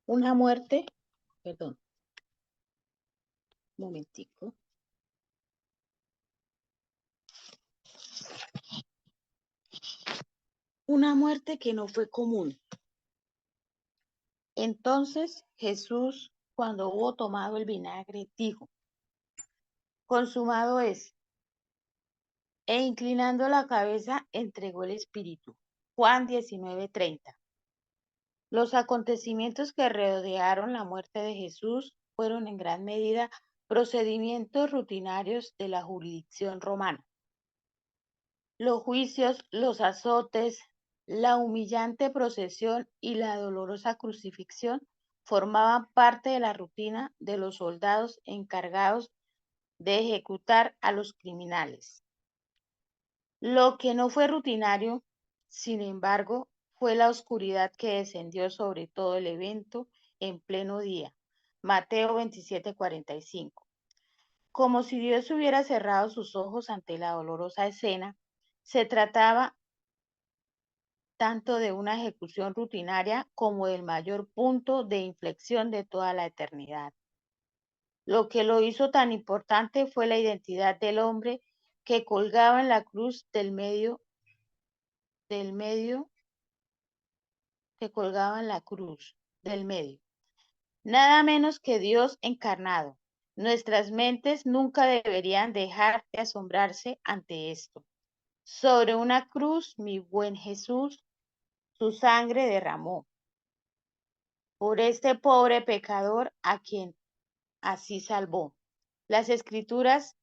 Una muerte, perdón, un momentico. Una muerte que no fue común. Entonces Jesús, cuando hubo tomado el vinagre, dijo, consumado es, e inclinando la cabeza entregó el espíritu. Juan 19:30. Los acontecimientos que rodearon la muerte de Jesús fueron en gran medida procedimientos rutinarios de la jurisdicción romana. Los juicios, los azotes, la humillante procesión y la dolorosa crucifixión formaban parte de la rutina de los soldados encargados de ejecutar a los criminales. Lo que no fue rutinario, sin embargo, fue la oscuridad que descendió sobre todo el evento en pleno día. Mateo 27:45. Como si Dios hubiera cerrado sus ojos ante la dolorosa escena, se trataba tanto de una ejecución rutinaria como del mayor punto de inflexión de toda la eternidad. Lo que lo hizo tan importante fue la identidad del hombre que colgaba en la cruz del medio, que colgaba en la cruz del medio. Nada menos que Dios encarnado. Nuestras mentes nunca deberían dejar de asombrarse ante esto. Sobre una cruz, mi buen Jesús, su sangre derramó por este pobre pecador a quien así salvó. Las escrituras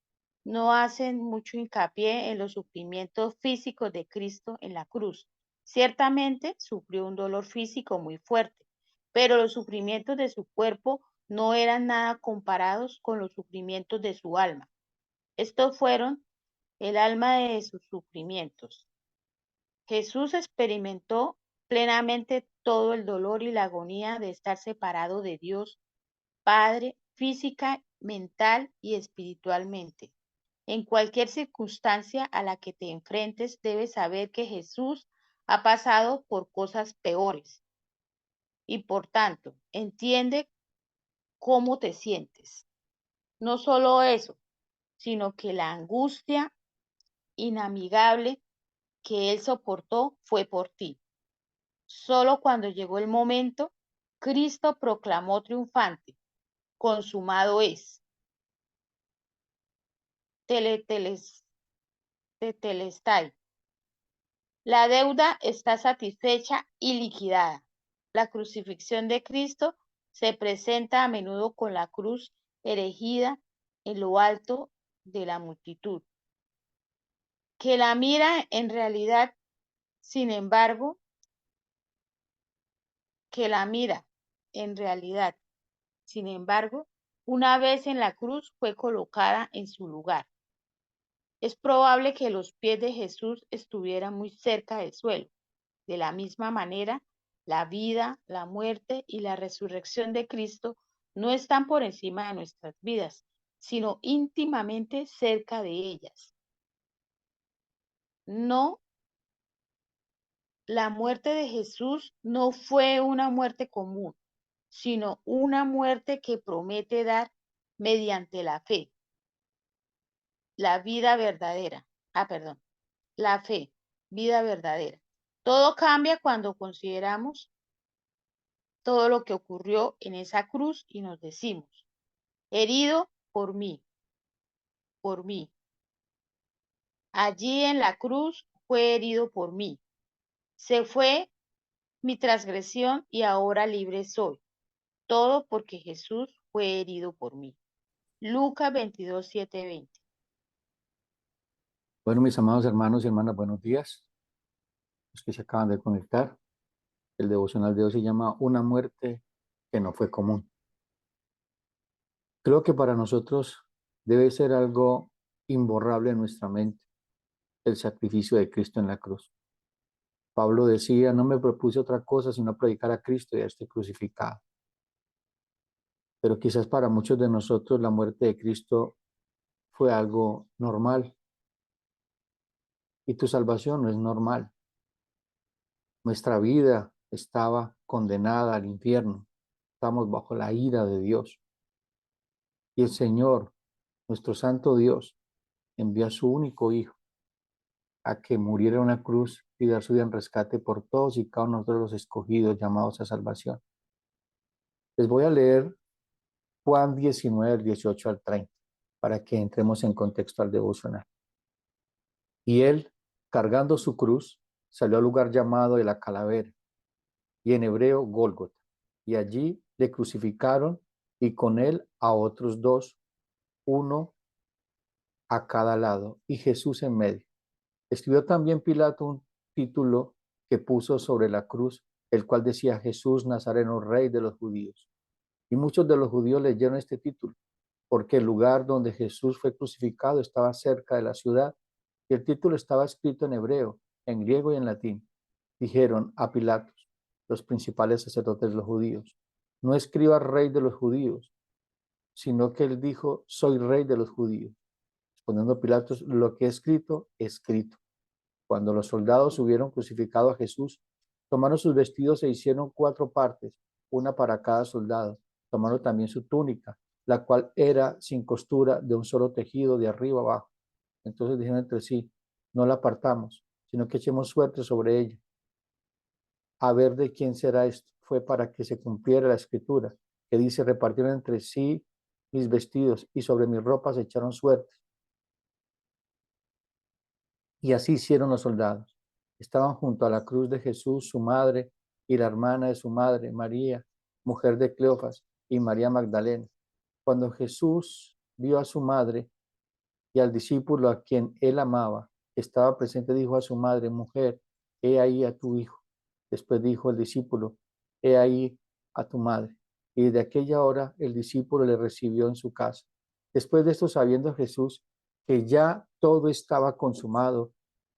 no hacen mucho hincapié en los sufrimientos físicos de Cristo en la cruz. Ciertamente sufrió un dolor físico muy fuerte, pero los sufrimientos de su cuerpo no eran nada comparados con los sufrimientos de su alma. Estos fueron el alma de sus sufrimientos. Jesús experimentó plenamente todo el dolor y la agonía de estar separado de Dios Padre, física, mental y espiritualmente. En cualquier circunstancia a la que te enfrentes, debes saber que Jesús ha pasado por cosas peores y por tanto entiende cómo te sientes. No solo eso, sino que la angustia inamigable que él soportó fue por ti. Solo cuando llegó el momento, Cristo proclamó triunfante, consumado es. Teleteles, tetelestai. La deuda está satisfecha y liquidada. La crucifixión de Cristo se presenta a menudo con la cruz erigida en lo alto de la multitud, que la mira en realidad, sin embargo, que la mira en realidad, sin embargo, una vez en la cruz fue colocada en su lugar. Es probable que los pies de Jesús estuvieran muy cerca del suelo. De la misma manera, la vida, la muerte y la resurrección de Cristo no están por encima de nuestras vidas, sino íntimamente cerca de ellas. No, la muerte de Jesús no fue una muerte común, sino una muerte que promete dar mediante la fe, la vida verdadera. Perdón, la fe, vida verdadera. Todo cambia cuando consideramos todo lo que ocurrió en esa cruz y nos decimos, herido por mí. Allí en la cruz fue herido por mí. Se fue mi transgresión y ahora libre soy. Todo porque Jesús fue herido por mí. Lucas 22:7-20. Bueno, mis amados hermanos y hermanas, buenos días. Los que se acaban de conectar. El devocional de hoy se llama Una muerte que no fue común. Creo que para nosotros debe ser algo imborrable en nuestra mente el sacrificio de Cristo en la cruz. Pablo decía, no me propuse otra cosa sino predicar a Cristo y a este crucificado. Pero quizás para muchos de nosotros la muerte de Cristo fue algo normal y tu salvación no es normal. Nuestra vida estaba condenada al infierno. Estamos bajo la ira de Dios. Y el Señor, nuestro santo Dios, envió a su único Hijo a que muriera en una cruz y dar su vida en rescate por todos y cada uno de los escogidos llamados a salvación. Les voy a leer Juan 19, del 18 al 30, para que entremos en contexto al devocional. Y él, cargando su cruz, salió al lugar llamado de la calavera, y en hebreo Gólgota, y allí le crucificaron y con él a otros dos, uno a cada lado, y Jesús en medio. Escribió también Pilato un título que puso sobre la cruz, el cual decía Jesús Nazareno, Rey de los judíos. Y muchos de los judíos leyeron este título, porque el lugar donde Jesús fue crucificado estaba cerca de la ciudad, y el título estaba escrito en hebreo, en griego y en latín. Dijeron a Pilatos, los principales sacerdotes de los judíos, no escriba Rey de los judíos, sino que él dijo, soy Rey de los judíos. Respondiendo Pilatos, lo que he escrito, escrito. Cuando los soldados hubieron crucificado a Jesús, tomaron sus vestidos e hicieron 4 partes, una para cada soldado. Tomaron también su túnica, la cual era sin costura, de un solo tejido, de arriba abajo. Entonces dijeron entre sí, no la apartamos, sino que echemos suerte sobre ella, a ver de quién será esto. Fue para que se cumpliera la escritura, que dice, repartieron entre sí mis vestidos y sobre mis ropas echaron suerte. Y así hicieron los soldados. Estaban junto a la cruz de Jesús, su madre y la hermana de su madre, María, mujer de Cleofas, y María Magdalena. Cuando Jesús vio a su madre y al discípulo a quien él amaba, que estaba presente, dijo a su madre, mujer, he ahí a tu hijo. Después dijo el discípulo, he ahí a tu madre. Y desde aquella hora el discípulo le recibió en su casa. Después de esto, sabiendo Jesús que ya todo estaba consumado,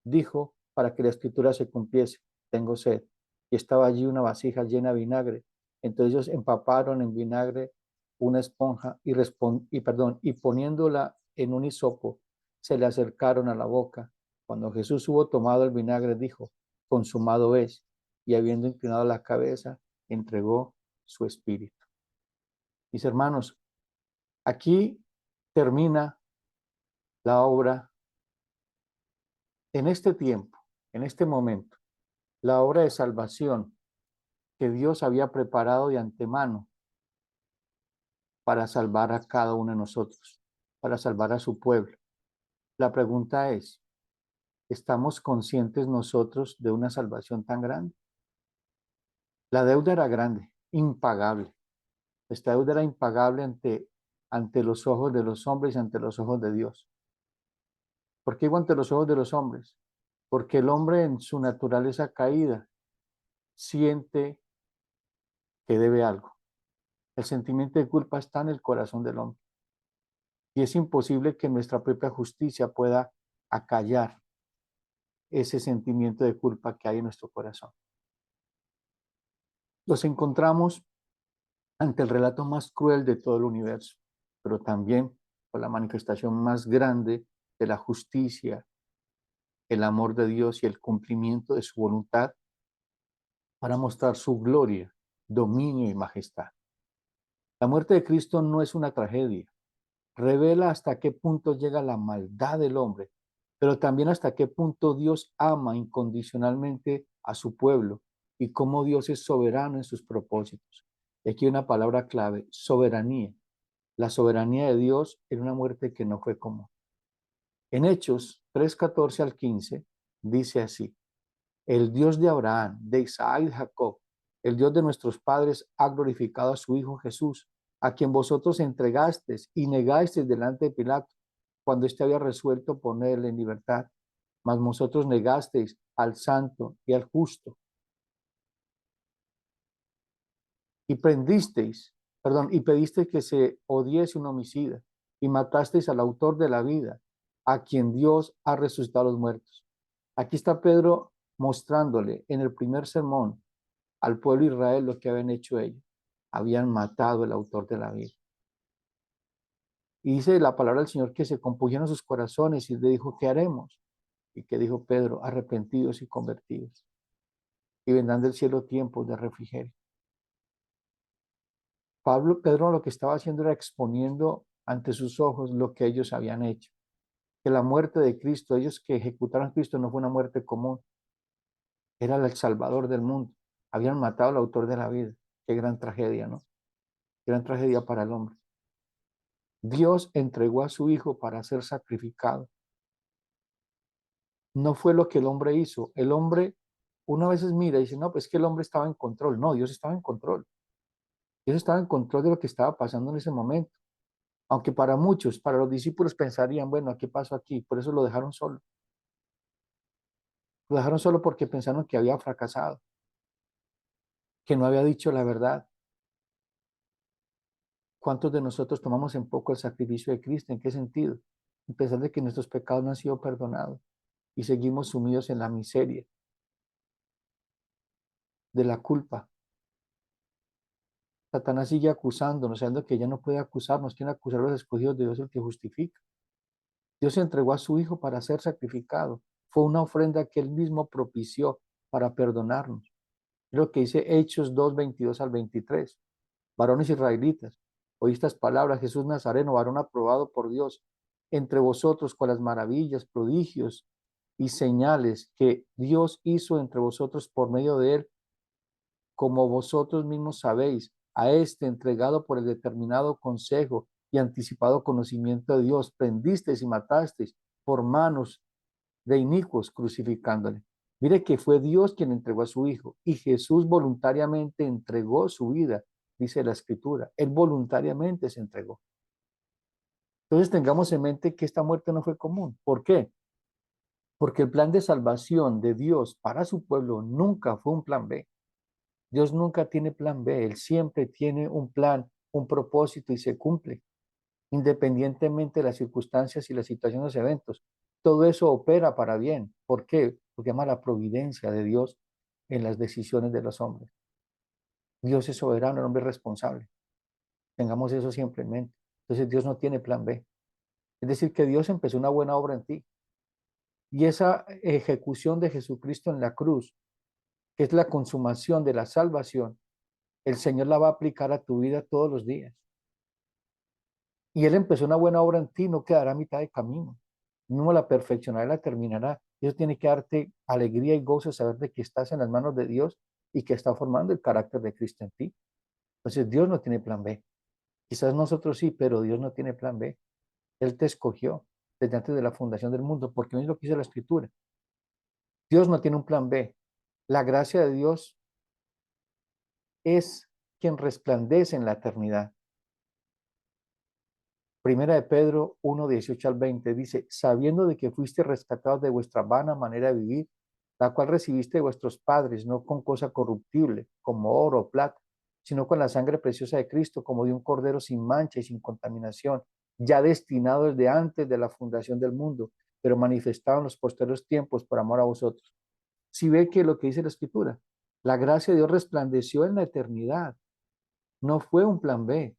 dijo para que la escritura se cumpliese, tengo sed. Y estaba allí una vasija llena de vinagre. Entonces ellos empaparon en vinagre una esponja y poniéndola en un hisopo, se le acercaron a la boca. Cuando Jesús hubo tomado el vinagre, dijo, consumado es, y habiendo inclinado la cabeza, entregó su espíritu. Mis hermanos, aquí termina la obra en este tiempo, en este momento, la obra de salvación que Dios había preparado de antemano para salvar a cada uno de nosotros, para salvar a su pueblo. La pregunta es, ¿estamos conscientes nosotros de una salvación tan grande? La deuda era grande, impagable. Esta deuda era impagable ante los ojos de los hombres y ante los ojos de Dios. ¿Por qué digo ante los ojos de los hombres? Porque el hombre en su naturaleza caída siente que debe algo. El sentimiento de culpa está en el corazón del hombre. Y es imposible que nuestra propia justicia pueda acallar ese sentimiento de culpa que hay en nuestro corazón. Los encontramos ante el relato más cruel de todo el universo, pero también con la manifestación más grande de la justicia, el amor de Dios y el cumplimiento de su voluntad para mostrar su gloria, dominio y majestad. La muerte de Cristo no es una tragedia, revela hasta qué punto llega la maldad del hombre, pero también hasta qué punto Dios ama incondicionalmente a su pueblo y cómo Dios es soberano en sus propósitos. Y aquí una palabra clave, soberanía. La soberanía de Dios en una muerte que no fue común. En Hechos 3:14 al 15 dice así, el Dios de Abraham, de Isaac y de Jacob, el Dios de nuestros padres ha glorificado a su Hijo Jesús, a quien vosotros entregasteis y negasteis delante de Pilato, cuando éste había resuelto ponerle en libertad. Mas vosotros negasteis al santo y al justo, y y pedisteis que se odiese un homicida, y matasteis al autor de la vida, a quien Dios ha resucitado a los muertos. Aquí está Pedro mostrándole en el primer sermón al pueblo de Israel lo que habían hecho ellos. Habían matado al autor de la vida. Y dice la palabra del Señor que se compusieron sus corazones y le dijo, ¿qué haremos? Y que dijo Pedro, arrepentidos y convertidos. Y vendrán del cielo tiempos de refrigerio. Pedro lo que estaba haciendo era exponiendo ante sus ojos lo que ellos habían hecho. Que la muerte de Cristo, ellos que ejecutaron a Cristo no fue una muerte común, era el Salvador del mundo. Habían matado al autor de la vida. Qué gran tragedia, ¿no? Gran tragedia para el hombre. Dios entregó a su Hijo para ser sacrificado. No fue lo que el hombre hizo. El hombre, una vez mira y dice, no, pues que el hombre estaba en control. No, Dios estaba en control. Dios estaba en control de lo que estaba pasando en ese momento. Aunque para muchos, para los discípulos pensarían, bueno, ¿qué pasó aquí? Por eso lo dejaron solo. Lo dejaron solo porque pensaron que había fracasado, que no había dicho la verdad. ¿Cuántos de nosotros tomamos en poco el sacrificio de Cristo? ¿En qué sentido? En pensar de que nuestros pecados no han sido perdonados y seguimos sumidos en la miseria de la culpa. Satanás sigue acusándonos, sabiendo que ya no puede acusarnos, tiene que acusar a los escogidos de Dios el que justifica. Dios entregó a su Hijo para ser sacrificado. Fue una ofrenda que Él mismo propició para perdonarnos. Es lo que dice Hechos 2, 22 al 23. Varones israelitas, oí estas palabras: Jesús Nazareno, varón aprobado por Dios, entre vosotros con las maravillas, prodigios y señales que Dios hizo entre vosotros por medio de Él, como vosotros mismos sabéis, a este entregado por el determinado consejo y anticipado conocimiento de Dios, prendisteis y matasteis por manos de inicuos crucificándole. Mire que fue Dios quien entregó a su Hijo y Jesús voluntariamente entregó su vida, dice la Escritura. Él voluntariamente se entregó. Entonces tengamos en mente que esta muerte no fue común. ¿Por qué? Porque el plan de salvación de Dios para su pueblo nunca fue un plan B. Dios nunca tiene plan B, Él siempre tiene un plan, un propósito y se cumple, independientemente de las circunstancias y las situaciones, los eventos. Todo eso opera para bien. ¿Por qué? Porque llama la providencia de Dios en las decisiones de los hombres. Dios es soberano, el hombre es responsable. Tengamos eso siempre en mente. Entonces Dios no tiene plan B. Es decir, que Dios empezó una buena obra en ti. Y esa ejecución de Jesucristo en la cruz, que es la consumación de la salvación, el Señor la va a aplicar a tu vida todos los días. Y Él empezó una buena obra en ti, no quedará a mitad de camino. No la perfeccionará y la terminará. Eso tiene que darte alegría y gozo saber de que estás en las manos de Dios y que está formando el carácter de Cristo en ti. Entonces Dios no tiene plan B. Quizás nosotros sí, pero Dios no tiene plan B. Él te escogió desde antes de la fundación del mundo, porque no es lo que dice la Escritura. Dios no tiene un plan B. La gracia de Dios es quien resplandece en la eternidad. Primera de Pedro 1, 18 al 20 dice, sabiendo de que fuiste rescatados de vuestra vana manera de vivir, la cual recibiste de vuestros padres, no con cosa corruptible, como oro o plata, sino con la sangre preciosa de Cristo, como de un cordero sin mancha y sin contaminación, ya destinado desde antes de la fundación del mundo, pero manifestado en los posteriores tiempos por amor a vosotros. Si ve que lo que dice la Escritura, la gracia de Dios resplandeció en la eternidad, no fue un plan B,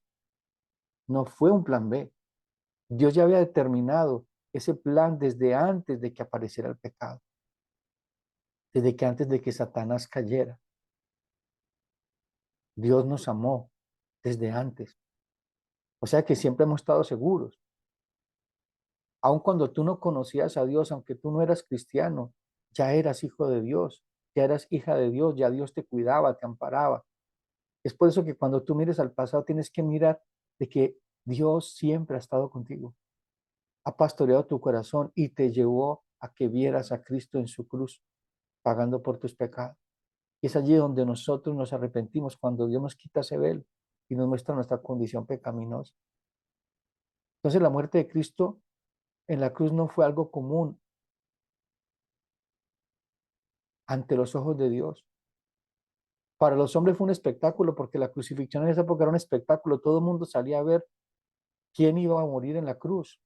no fue un plan B. Dios ya había determinado ese plan desde antes de que apareciera el pecado, desde que antes de que Satanás cayera. Dios nos amó desde antes. O sea que siempre hemos estado seguros. Aun cuando tú no conocías a Dios, aunque tú no eras cristiano, ya eras hijo de Dios, ya eras hija de Dios, ya Dios te cuidaba, te amparaba. Es por eso que cuando tú mires al pasado tienes que mirar de que Dios siempre ha estado contigo, ha pastoreado tu corazón y te llevó a que vieras a Cristo en su cruz, pagando por tus pecados. Y es allí donde nosotros nos arrepentimos, cuando Dios nos quita ese velo y nos muestra nuestra condición pecaminosa. Entonces la muerte de Cristo en la cruz no fue algo común ante los ojos de Dios. Para los hombres fue un espectáculo, porque la crucifixión en esa época era un espectáculo. Todo el mundo salía a ver quién iba a morir en la cruz.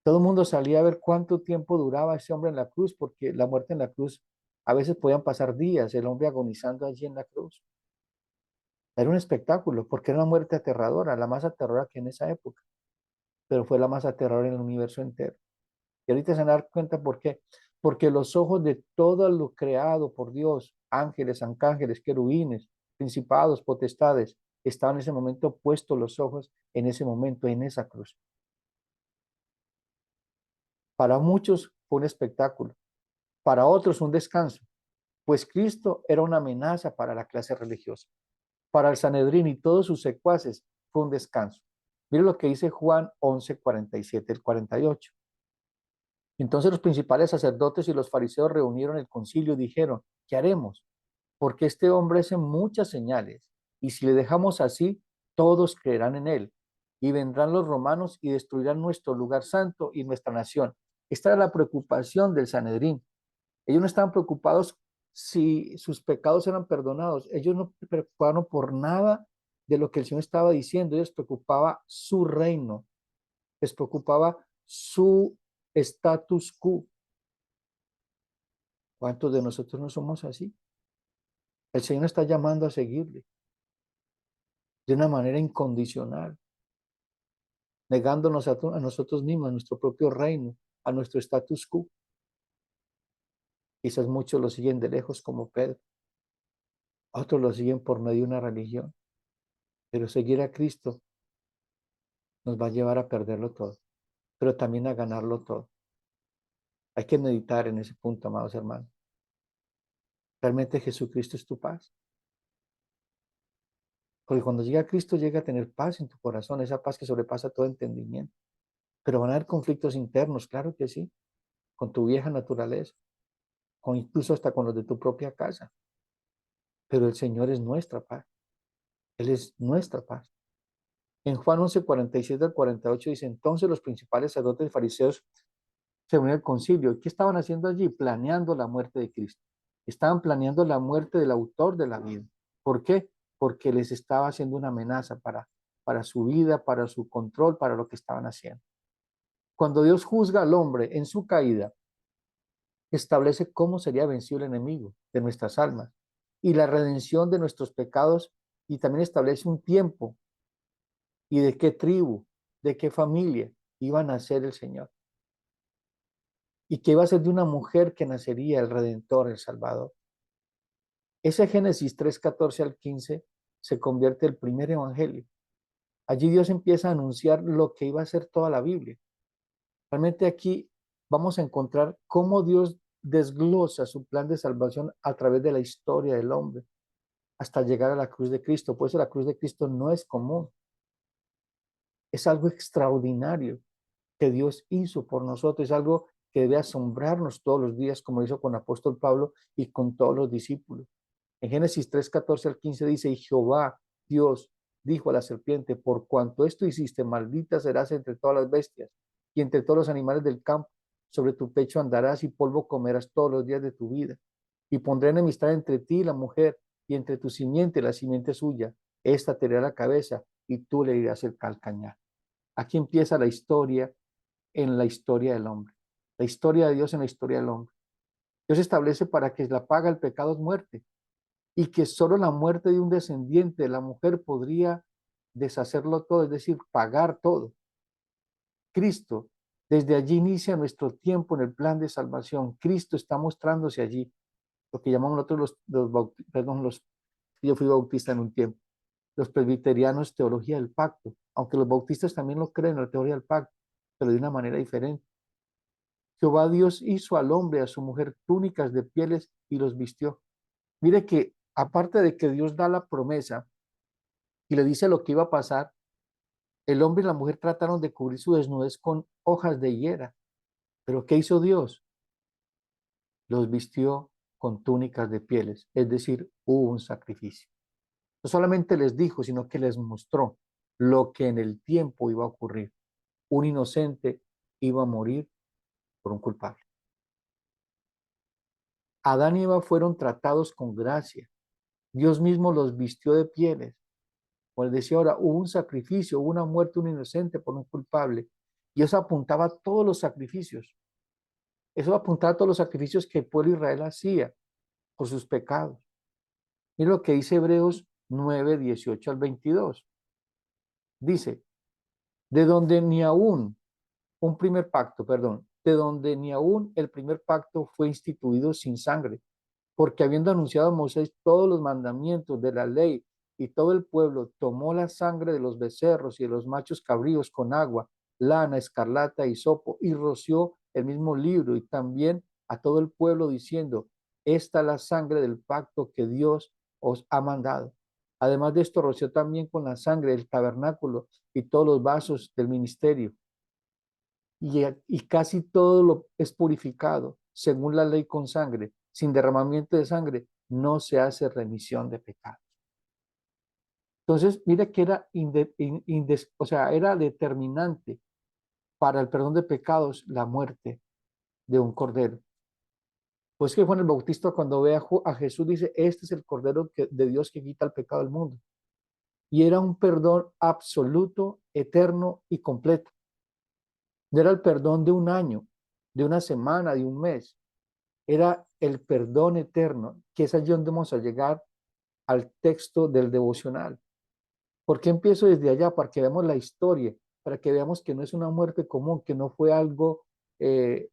Todo el mundo salía a ver cuánto tiempo duraba ese hombre en la cruz, porque la muerte en la cruz a veces podían pasar días, el hombre agonizando allí en la cruz. Era un espectáculo, porque era una muerte aterradora, la más aterradora que en esa época, pero fue la más aterradora en el universo entero. Y ahorita se van a dar cuenta por qué. Porque los ojos de todo lo creado por Dios, ángeles, arcángeles, querubines, principados, potestades, estaban en ese momento puestos los ojos en ese momento, en esa cruz. Para muchos fue un espectáculo, para otros un descanso, pues Cristo era una amenaza para la clase religiosa. Para el Sanedrín y todos sus secuaces fue un descanso. Mire lo que dice Juan 11, 47 al 48. Entonces los principales sacerdotes y los fariseos reunieron el concilio y dijeron, ¿qué haremos? Porque este hombre hace muchas señales, y si le dejamos así, todos creerán en él, y vendrán los romanos y destruirán nuestro lugar santo y nuestra nación. Esta era la preocupación del Sanedrín. Ellos no estaban preocupados si sus pecados eran perdonados. Ellos no se preocuparon por nada de lo que el Señor estaba diciendo. Ellos les preocupaba su reino, les preocupaba su status quo. ¿Cuántos de nosotros no somos así? El Señor está llamando a seguirle de una manera incondicional, negándonos a nosotros mismos, a nuestro propio reino, a nuestro status quo. Quizás muchos lo siguen de lejos como Pedro, otros lo siguen por medio de una religión, pero seguir a Cristo nos va a llevar a perderlo todo, pero también a ganarlo todo. Hay que meditar en ese punto, amados hermanos. ¿Realmente Jesucristo es tu paz? Porque cuando llega a Cristo, llega a tener paz en tu corazón, esa paz que sobrepasa todo entendimiento. Pero van a haber conflictos internos, claro que sí, con tu vieja naturaleza, con incluso hasta con los de tu propia casa. Pero el Señor es nuestra paz. Él es nuestra paz. En Juan 11, 47 al 48 dice, entonces los principales sacerdotes y fariseos se unió el concilio. ¿Qué estaban haciendo allí? Planeando la muerte de Cristo. Estaban planeando la muerte del autor de la vida. ¿Por qué? Porque les estaba haciendo una amenaza para su vida, para su control, para lo que estaban haciendo. Cuando Dios juzga al hombre en su caída, establece cómo sería vencido el enemigo de nuestras almas y la redención de nuestros pecados, y también establece un tiempo y de qué tribu, de qué familia iba a nacer el Señor. Y que iba a ser de una mujer que nacería el Redentor, el Salvador. Ese Génesis 3, 14 al 15 se convierte en el primer evangelio. Allí Dios empieza a anunciar lo que iba a ser toda la Biblia. Realmente aquí vamos a encontrar cómo Dios desglosa su plan de salvación a través de la historia del hombre hasta llegar a la cruz de Cristo. Por eso la cruz de Cristo no es común, es algo extraordinario que Dios hizo por nosotros, es algo que debe asombrarnos todos los días, como hizo con el apóstol Pablo y con todos los discípulos. En Génesis 3, 14 al 15 dice, y Jehová, Dios, dijo a la serpiente, por cuanto esto hiciste, maldita serás entre todas las bestias y entre todos los animales del campo. Sobre tu pecho andarás y polvo comerás todos los días de tu vida. Y pondré enemistad entre ti y la mujer, y entre tu simiente y la simiente suya. Esta te herirá la cabeza, y tú le herirás el calcañar. Aquí empieza la historia en la historia del hombre. La historia de Dios en la historia del hombre. Dios establece para que la paga el pecado es muerte, y que solo la muerte de un descendiente de la mujer podría deshacerlo todo, es decir, pagar todo. Cristo, desde allí inicia nuestro tiempo en el plan de salvación. Cristo está mostrándose allí, lo que llamamos nosotros yo fui bautista en un tiempo, los presbiterianos teología del pacto, aunque los bautistas también lo creen, la teoría del pacto, pero de una manera diferente. Jehová Dios hizo al hombre, a su mujer, túnicas de pieles y los vistió. Mire que aparte de que Dios da la promesa y le dice lo que iba a pasar, el hombre y la mujer trataron de cubrir su desnudez con hojas de higuera. Pero ¿qué hizo Dios? Los vistió con túnicas de pieles, es decir, hubo un sacrificio. No solamente les dijo, sino que les mostró lo que en el tiempo iba a ocurrir. Un inocente iba a morir por un culpable. Adán y Eva fueron tratados con gracia. Dios mismo los vistió de pieles. Como les decía ahora, hubo un sacrificio, hubo una muerte, un inocente por un culpable. Y eso apuntaba a todos los sacrificios. Eso apuntaba a todos los sacrificios que el pueblo de Israel hacía por sus pecados. Mira lo que dice Hebreos 9, 18 al 22. Dice, de donde ni aún un primer pacto, perdón, de donde ni aún el primer pacto fue instituido sin sangre, porque habiendo anunciado a Moisés todos los mandamientos de la ley, y todo el pueblo tomó la sangre de los becerros y de los machos cabríos con agua, lana, escarlata y hisopo, y roció el mismo libro, y también a todo el pueblo diciendo, esta es la sangre del pacto que Dios os ha mandado. Además de esto, roció también con la sangre del tabernáculo y todos los vasos del ministerio, y casi todo lo es purificado según la ley con sangre. Sin derramamiento de sangre no se hace remisión de pecados. Entonces, mira que era, o sea, era determinante para el perdón de pecados la muerte de un cordero. Pues que Juan el Bautista cuando ve a Jesús dice, este es el cordero de Dios que quita el pecado del mundo. Y era un perdón absoluto, eterno y completo. No era el perdón de un año, de una semana, de un mes. Era el perdón eterno, que es allí donde vamos a llegar al texto del devocional. ¿Por qué empiezo desde allá? Para que veamos la historia, para que veamos que no es una muerte común, que no fue algo eh,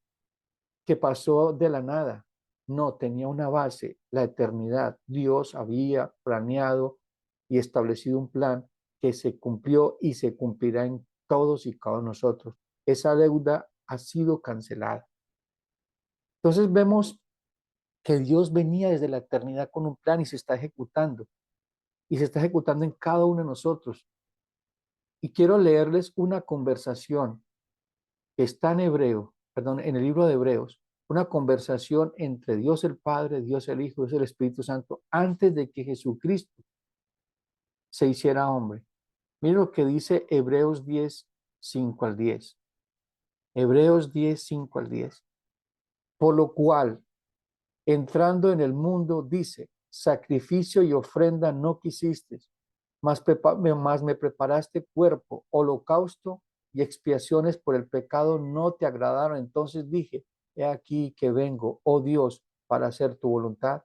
que pasó de la nada. No, tenía una base, la eternidad. Dios había planeado y establecido un plan que se cumplió y se cumplirá en todos y cada uno de nosotros. Esa deuda ha sido cancelada. Entonces vemos que Dios venía desde la eternidad con un plan y se está ejecutando. Y se está ejecutando en cada uno de nosotros. Y quiero leerles una conversación que está en Hebreo, perdón, en el libro de Hebreos, una conversación entre Dios el Padre, Dios el Hijo, Dios el Espíritu Santo, antes de que Jesucristo se hiciera hombre. Miren lo que dice Hebreos 10, 5 al 10. Hebreos 10, 5 al 10. Por lo cual, entrando en el mundo, dice, sacrificio y ofrenda no quisiste, mas me preparaste cuerpo, holocausto y expiaciones por el pecado no te agradaron. Entonces dije, he aquí que vengo, oh Dios, para hacer tu voluntad.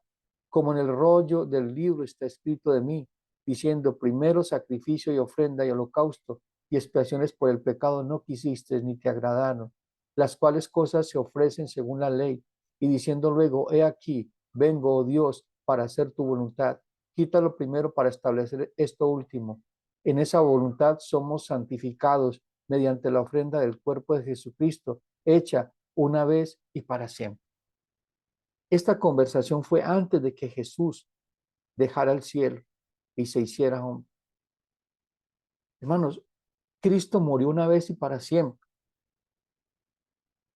Como en el rollo del libro está escrito de mí, diciendo, primero sacrificio y ofrenda y holocausto y expiaciones por el pecado no quisiste ni te agradaron, las cuales cosas se ofrecen según la ley, y diciendo luego, he aquí, vengo, oh Dios, para hacer tu voluntad. Quítalo primero para establecer esto último. En esa voluntad somos santificados mediante la ofrenda del cuerpo de Jesucristo, hecha una vez y para siempre. Esta conversación fue antes de que Jesús dejara el cielo y se hiciera hombre. Hermanos, Cristo murió una vez y para siempre.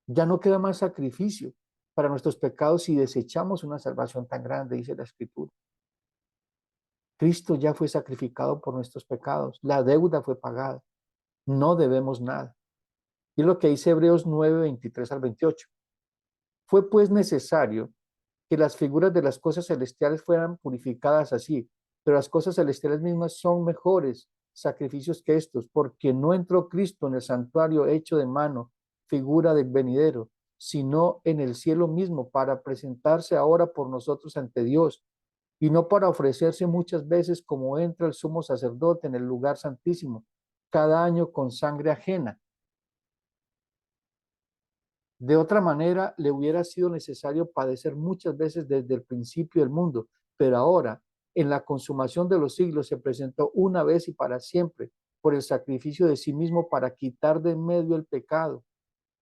Ya no queda más sacrificio para nuestros pecados si desechamos una salvación tan grande, dice la Escritura. Cristo ya fue sacrificado por nuestros pecados. La deuda fue pagada. No debemos nada. Y es lo que dice Hebreos 9, 23 al 28. Fue pues necesario que las figuras de las cosas celestiales fueran purificadas así, pero las cosas celestiales mismas son mejores sacrificios que estos, porque no entró Cristo en el santuario hecho de mano, figura del venidero, sino en el cielo mismo para presentarse ahora por nosotros ante Dios, y no para ofrecerse muchas veces como entra el sumo sacerdote en el lugar santísimo, cada año con sangre ajena. De otra manera, le hubiera sido necesario padecer muchas veces desde el principio del mundo, pero ahora, en la consumación de los siglos, se presentó una vez y para siempre por el sacrificio de sí mismo para quitar de en medio el pecado,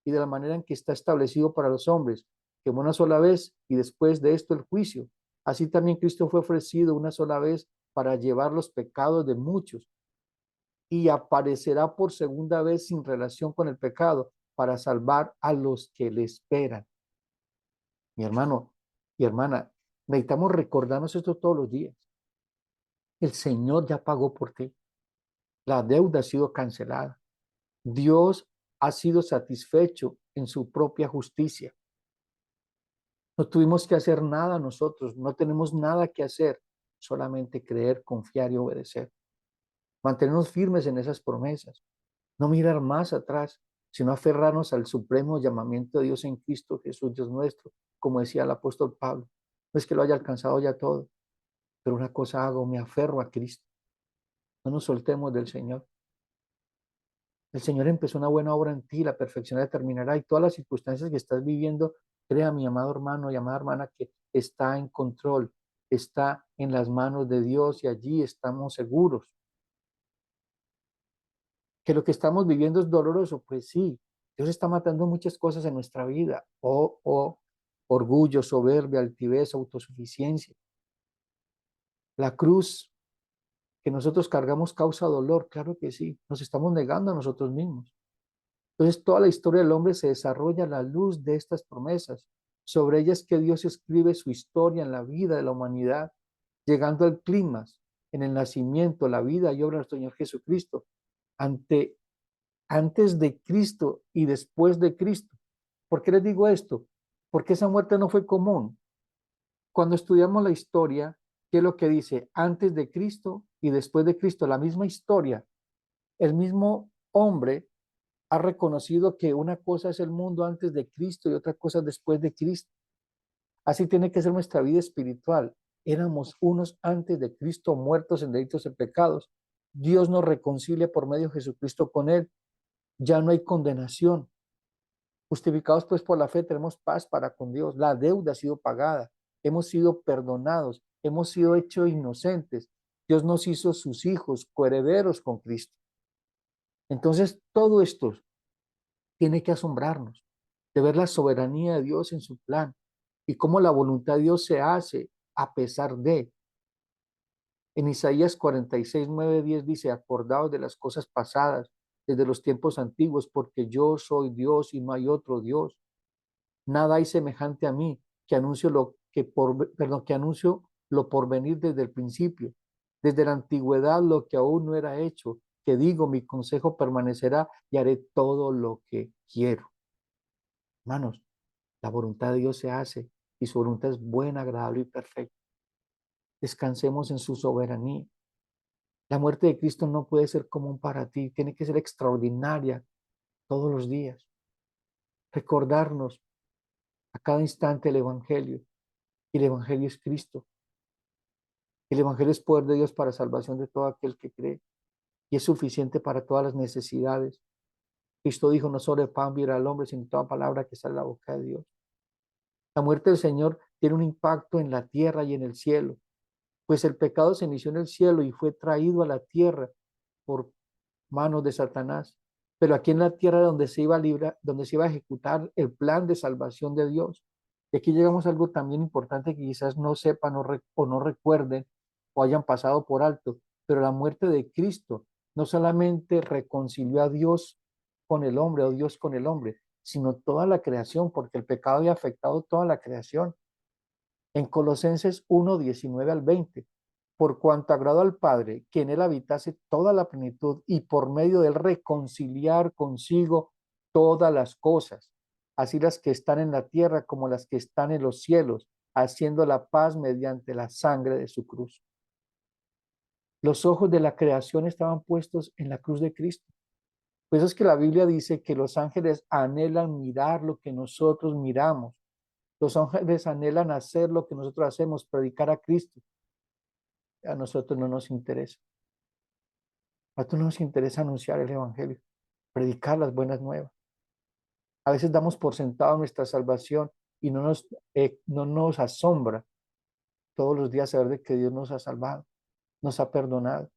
y de la manera en que está establecido para los hombres, que una sola vez y después de esto el juicio. Así también Cristo fue ofrecido una sola vez para llevar los pecados de muchos, y aparecerá por segunda vez sin relación con el pecado para salvar a los que le esperan. Mi hermano y hermana, necesitamos recordarnos esto todos los días. El Señor ya pagó por ti. La deuda ha sido cancelada. Dios ha sido satisfecho en su propia justicia. No tuvimos que hacer nada nosotros, no tenemos nada que hacer, solamente creer, confiar y obedecer. Mantenernos firmes en esas promesas. No mirar más atrás, sino aferrarnos al supremo llamamiento de Dios en Cristo Jesús, Dios nuestro, como decía el apóstol Pablo. No es que lo haya alcanzado ya todo, pero una cosa hago, me aferro a Cristo. No nos soltemos del Señor. El Señor empezó una buena obra en ti, la perfección la terminará, y todas las circunstancias que estás viviendo, crea, mi amado hermano y amada hermana, que está en control, está en las manos de Dios y allí estamos seguros. Que lo que estamos viviendo es doloroso, pues sí, Dios está matando muchas cosas en nuestra vida, o orgullo, soberbia, altivez, autosuficiencia. La cruz que nosotros cargamos causa dolor, claro que sí, nos estamos negando a nosotros mismos. Entonces toda la historia del hombre se desarrolla a la luz de estas promesas. Sobre ellas que Dios escribe su historia en la vida de la humanidad, llegando al clímax, en el nacimiento, la vida y obra de nuestro Señor Jesucristo, ante antes de Cristo y después de Cristo. ¿Por qué les digo esto? Porque esa muerte no fue común. Cuando estudiamos la historia, ¿qué es lo que dice? Antes de Cristo y después de Cristo, la misma historia. El mismo hombre ha reconocido que una cosa es el mundo antes de Cristo y otra cosa después de Cristo. Así tiene que ser nuestra vida espiritual. Éramos unos antes de Cristo, muertos en delitos y pecados. Dios nos reconcilia por medio de Jesucristo con Él. Ya no hay condenación. Justificados pues por la fe tenemos paz para con Dios. La deuda ha sido pagada. Hemos sido perdonados. Hemos sido hechos inocentes. Dios nos hizo sus hijos, coherederos con Cristo. Entonces, todo esto tiene que asombrarnos, de ver la soberanía de Dios en su plan y cómo la voluntad de Dios se hace a pesar de. En Isaías 46, 9, 10 dice, acordaos de las cosas pasadas desde los tiempos antiguos, porque yo soy Dios y no hay otro Dios. Nada hay semejante a mí, que anuncio que anuncio lo por venir desde el principio, desde la antigüedad lo que aún no era hecho, que digo, mi consejo permanecerá y haré todo lo que quiero. Hermanos, la voluntad de Dios se hace y su voluntad es buena, agradable y perfecta. Descansemos en su soberanía. La muerte de Cristo no puede ser común para ti, tiene que ser extraordinaria todos los días. Recordarnos a cada instante el Evangelio. Y el Evangelio es Cristo. El Evangelio es poder de Dios para salvación de todo aquel que cree. Y es suficiente para todas las necesidades. Cristo dijo, no solo de pan vivirá el hombre, sino toda palabra que sale de la boca de Dios. La muerte del Señor tiene un impacto en la tierra y en el cielo. Pues el pecado se inició en el cielo y fue traído a la tierra por manos de Satanás. Pero aquí en la tierra donde se iba a librar, donde se iba a ejecutar el plan de salvación de Dios. Y aquí llegamos a algo también importante que quizás no sepan o no recuerden o hayan pasado por alto, pero la muerte de Cristo no solamente reconcilió a Dios con el hombre o Dios con el hombre, sino toda la creación, porque el pecado había afectado toda la creación. En Colosenses 1, 19 al 20, por cuanto agradó al Padre que en él habitase toda la plenitud y por medio de él reconciliar consigo todas las cosas, así las que están en la tierra como las que están en los cielos, haciendo la paz mediante la sangre de su cruz. Los ojos de la creación estaban puestos en la cruz de Cristo. Por eso es que la Biblia dice que los ángeles anhelan mirar lo que nosotros miramos. Los ángeles anhelan hacer lo que nosotros hacemos, predicar a Cristo. A nosotros no nos interesa. A nosotros no nos interesa anunciar el Evangelio, predicar las buenas nuevas. A veces damos por sentado nuestra salvación y no nos asombra todos los días saber de que Dios nos ha salvado, nos ha perdonado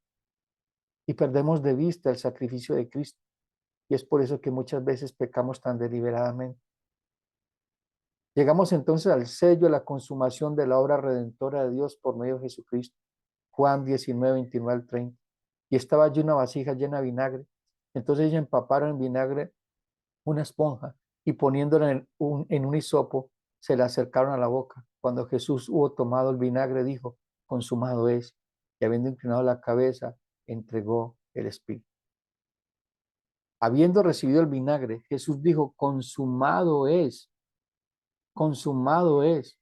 y perdemos de vista el sacrificio de Cristo. Y es por eso que muchas veces pecamos tan deliberadamente. Llegamos entonces al sello de la consumación de la obra redentora de Dios por medio de Jesucristo. Juan 19, 29 al 30. Y estaba allí una vasija llena de vinagre. Entonces ellos empaparon en vinagre una esponja y poniéndola en un hisopo, se la acercaron a la boca. Cuando Jesús hubo tomado el vinagre, dijo, consumado es. Y habiendo inclinado la cabeza, entregó el espíritu. Habiendo recibido el vinagre, Jesús dijo, consumado es, consumado es.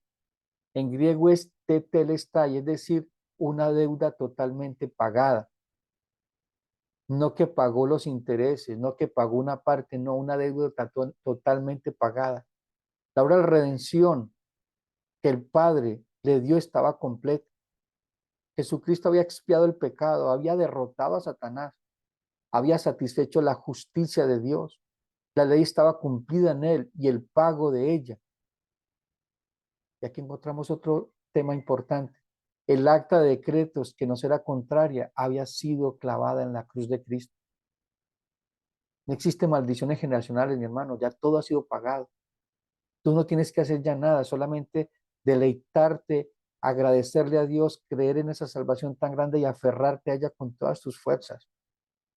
En griego es tetelestai, es decir, una deuda totalmente pagada. No que pagó los intereses, no que pagó una parte, no, una deuda totalmente pagada. La obra de redención que el Padre le dio estaba completa. Jesucristo había expiado el pecado, había derrotado a Satanás, había satisfecho la justicia de Dios. La ley estaba cumplida en él y el pago de ella. Y aquí encontramos otro tema importante. El acta de decretos que nos era contraria había sido clavada en la cruz de Cristo. No existen maldiciones generacionales, mi hermano, ya todo ha sido pagado. Tú no tienes que hacer ya nada, solamente deleitarte, agradecerle a Dios, creer en esa salvación tan grande y aferrarte a ella con todas tus fuerzas.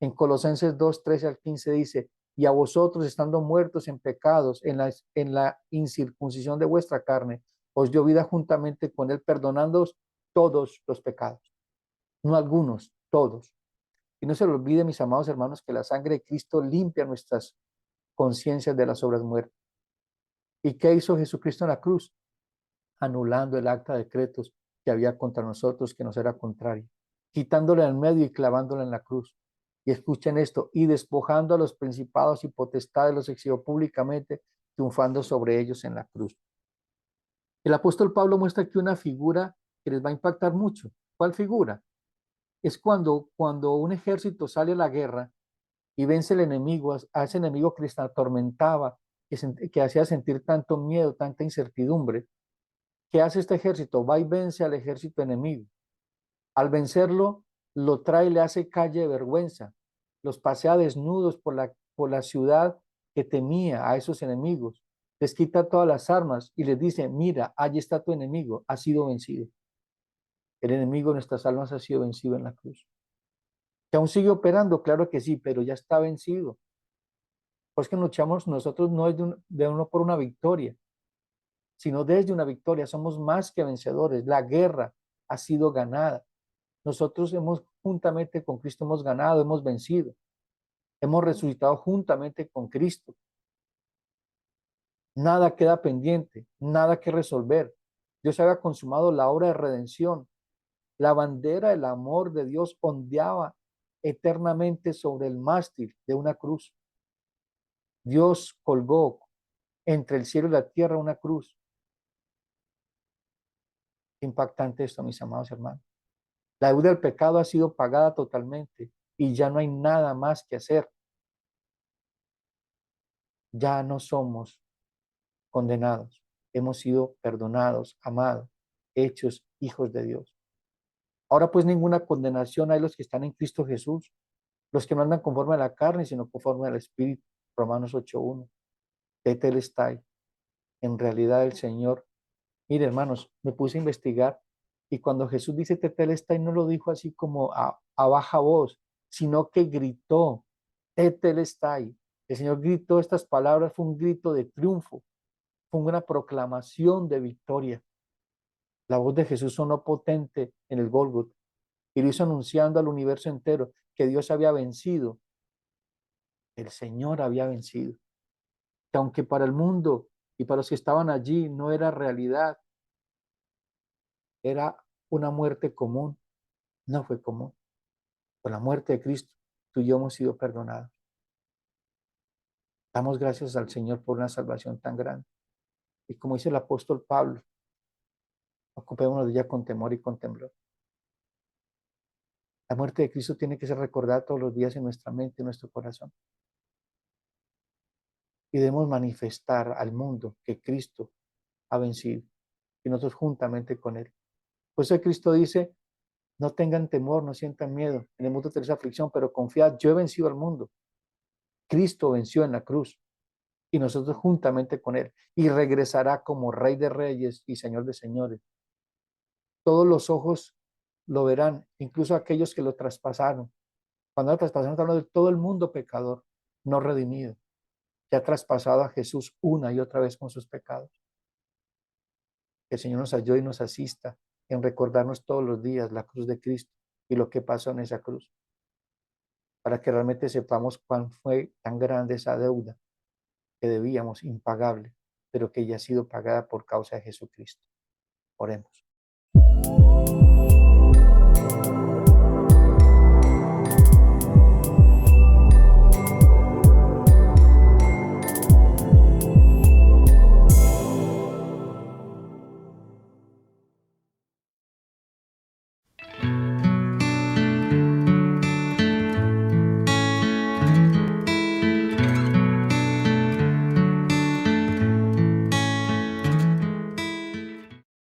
En Colosenses 2, 13 al 15 dice, y a vosotros estando muertos en pecados, en la incircuncisión de vuestra carne, os dio vida juntamente con él, perdonándoos todos los pecados, no algunos, todos. Y no se lo olvide, mis amados hermanos, que la sangre de Cristo limpia nuestras conciencias de las obras muertas. ¿Y qué hizo Jesucristo en la cruz? Anulando el acta de decretos que había contra nosotros, que nos era contrario, quitándole al medio y clavándola en la cruz. Y escuchen esto, y despojando a los principados y potestades, los exhibió públicamente, triunfando sobre ellos en la cruz. El apóstol Pablo muestra aquí una figura que les va a impactar mucho. ¿Cuál figura? Es cuando un ejército sale a la guerra y vence al enemigo, a ese enemigo que les atormentaba, que hacía sentir tanto miedo, tanta incertidumbre. ¿Qué hace este ejército? Va y vence al ejército enemigo. Al vencerlo, lo trae y le hace calle de vergüenza. Los pasea desnudos por la ciudad que temía a esos enemigos. Les quita todas las armas y les dice, mira, allí está tu enemigo, ha sido vencido. El enemigo de nuestras almas ha sido vencido en la cruz. ¿Que aún sigue operando? Claro que sí, pero ya está vencido. Pues que luchamos nosotros no es de uno por una victoria, sino desde una victoria. Somos más que vencedores. La guerra ha sido ganada. Nosotros juntamente con Cristo hemos ganado, hemos vencido, hemos resucitado juntamente con Cristo. Nada queda pendiente, nada que resolver. Dios había consumado la obra de redención. La bandera del amor de Dios ondeaba eternamente sobre el mástil de una cruz. Dios colgó entre el cielo y la tierra una cruz. Impactante esto, mis amados hermanos. La deuda del pecado ha sido pagada totalmente y ya no hay nada más que hacer. Ya no somos condenados. Hemos sido perdonados, amados, hechos hijos de Dios. Ahora pues ninguna condenación hay los que están en Cristo Jesús, los que no andan conforme a la carne, sino conforme al Espíritu. Romanos 8:1. Tetelestai. En realidad el Señor, mire hermanos, me puse a investigar y cuando Jesús dice Tetelestai no lo dijo así como a baja voz, sino que gritó Tetelestai. El Señor gritó estas palabras, fue un grito de triunfo, fue una proclamación de victoria. La voz de Jesús sonó potente en el Gólgota y lo hizo anunciando al universo entero que Dios había vencido, el Señor había vencido. Que aunque para el mundo y para los que estaban allí no era realidad, era una muerte común, no fue común. Por la muerte de Cristo, tú y yo hemos sido perdonados. Damos gracias al Señor por una salvación tan grande. Y como dice el apóstol Pablo, ocupémonos de ella con temor y con temblor. La muerte de Cristo tiene que ser recordada todos los días en nuestra mente y en nuestro corazón. Y debemos manifestar al mundo que Cristo ha vencido y nosotros juntamente con Él. Por eso Cristo dice, no tengan temor, no sientan miedo. En el mundo tenéis aflicción, pero confiad, yo he vencido al mundo. Cristo venció en la cruz y nosotros juntamente con Él. Y regresará como Rey de Reyes y Señor de Señores. Todos los ojos lo verán, incluso aquellos que lo traspasaron. Cuando lo traspasaron, está hablando de todo el mundo pecador, no redimido, que ha traspasado a Jesús una y otra vez con sus pecados. Que el Señor nos ayude y nos asista en recordarnos todos los días la cruz de Cristo y lo que pasó en esa cruz, para que realmente sepamos cuán fue tan grande esa deuda que debíamos, impagable, pero que ya ha sido pagada por causa de Jesucristo. Oremos.